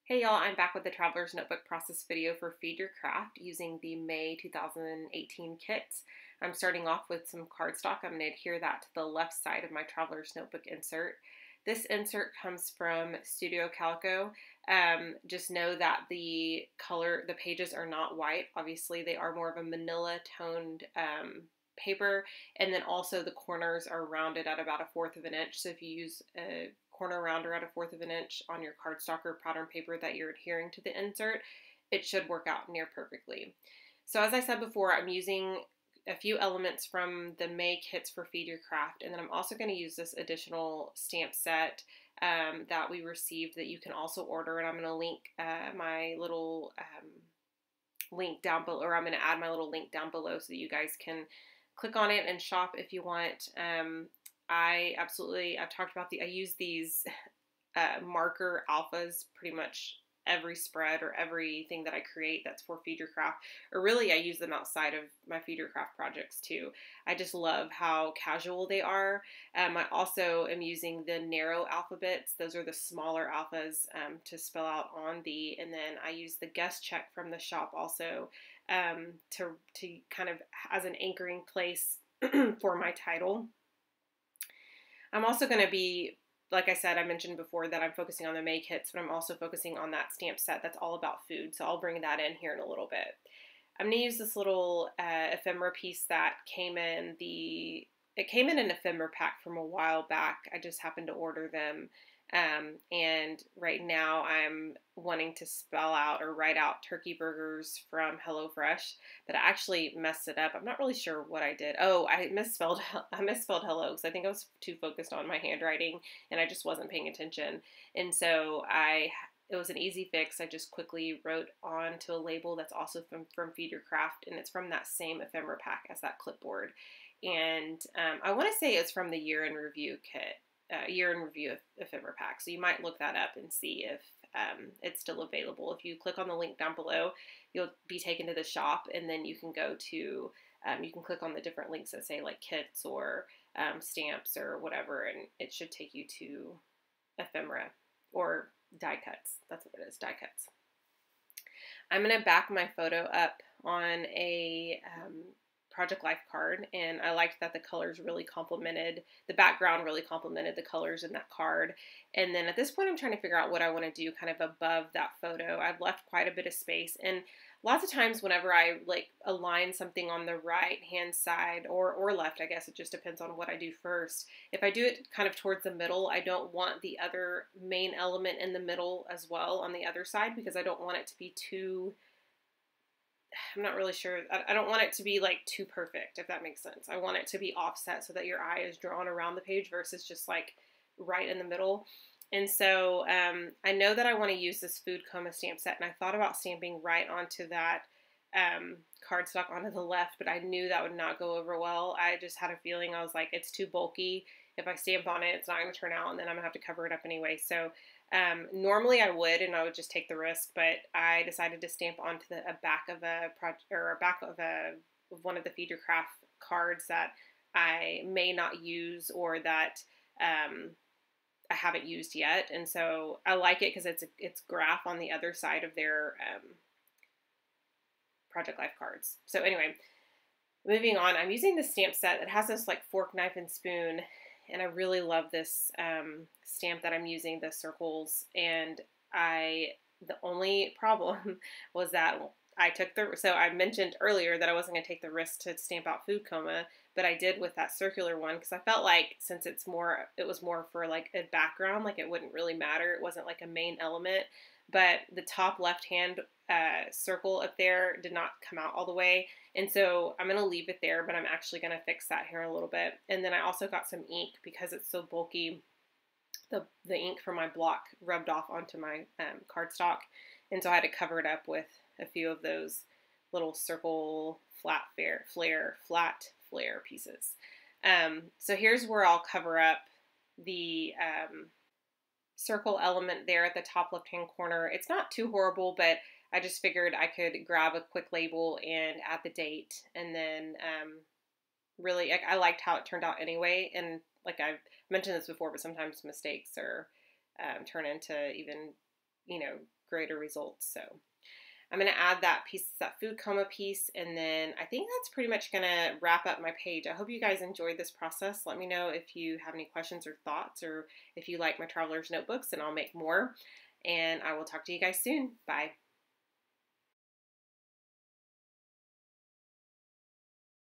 Hey y'all, I'm back with the Traveler's Notebook process video for Feed Your Craft using the May 2018 kits. I'm starting off with some cardstock. I'm going to adhere that to the left side of my Traveler's Notebook insert. This insert comes from Studio Calico. Just know that the pages are not white. Obviously, they are more of a manila toned paper, and then also the corners are rounded at about 1/4 of an inch. So if you use a corner rounder at 1/4 of an inch on your cardstock or pattern paper that you're adhering to the insert, it should work out near perfectly. So as I said before, I'm using a few elements from the May kits for Feed Your Craft, and then I'm also going to use this additional stamp set that we received that you can also order, and I'm going to link my little link down below, or I'm going to add my little link down below so that you guys can click on it and shop if you want. I've talked about I use these marker alphas pretty much every spread or everything that I create that's for Feed Your Craft, or really I use them outside of my Feed Your Craft projects too. I just love how casual they are. I also am using the narrow alphabets. Those are the smaller alphas to spell out on and then I use the guest check from the shop also to kind of as an anchoring place for my title. I'm also going to be, like I said, I mentioned before that I'm focusing on the May kits, but I'm also focusing on that stamp set that's all about food. So I'll bring that in here in a little bit. I'm going to use this little ephemera piece that came in an ephemera pack from a while back. I just happened to order them. And right now I'm wanting to spell out or write out turkey burgers from HelloFresh, but I actually messed it up. I'm not really sure what I did. Oh, I misspelled hello because I think I was too focused on my handwriting and I just wasn't paying attention. And so it was an easy fix. I just quickly wrote onto a label that's also from Feed Your Craft, and it's from that same ephemera pack as that clipboard. And I want to say it's from the Year in Review kit. Year in Review ephemera pack. So you might look that up and see if it's still available. If you click on the link down below, you'll be taken to the shop, and then you can go to, you can click on the different links that say like kits or stamps or whatever, and it should take you to ephemera or die cuts. That's what it is, die cuts. I'm going to back my photo up on a Project Life card, and I liked that the colors really complemented, the background really complemented the colors in that card. And then at this point I'm trying to figure out what I want to do kind of above that photo. I've left quite a bit of space, and lots of times whenever I like align something on the right hand side or left, I guess it just depends on what I do first. If I do it kind of towards the middle, I don't want the other main element in the middle as well on the other side, because I don't want it to be too, I'm not really sure. I don't want it to be like too perfect, if that makes sense. I want it to be offset so that your eye is drawn around the page versus just like right in the middle. And so I know that I want to use this Food Coma stamp set, and I thought about stamping right onto that cardstock onto the left, but I knew that would not go over well. I just had a feeling, I was like, it's too bulky. If I stamp on it, it's not going to turn out, and then I'm going to have to cover it up anyway. So normally I would, and I would just take the risk, but I decided to stamp onto the back of one of the Feed Your Craft cards that I may not use, or that I haven't used yet. And so I like it because it's graph on the other side of their Project Life cards. So anyway, moving on, I'm using this stamp set that has this like fork, knife, and spoon, and I really love this stamp that I'm using, the circles. And the only problem was that so I mentioned earlier that I wasn't going to take the risk to stamp out Food Coma, but I did with that circular one, because I felt like since it was more for like a background, like it wouldn't really matter. It wasn't like a main element, but the top left-hand circle up there did not come out all the way. And so I'm going to leave it there, but I'm actually going to fix that here in a little bit. And then I also got some ink because it's so bulky. The ink from my block rubbed off onto my cardstock, and so I had to cover it up with a few of those little circle flat flare pieces. So here's where I'll cover up the circle element there at the top left-hand corner. It's not too horrible, but I just figured I could grab a quick label and add the date, and then really, I liked how it turned out anyway. And like I've mentioned this before, but sometimes mistakes turn into even greater results. So I'm going to add that piece, that food coma piece, and then I think that's pretty much going to wrap up my page. I hope you guys enjoyed this process. Let me know if you have any questions or thoughts, or if you like my traveler's notebooks, and I'll make more. And I will talk to you guys soon. Bye.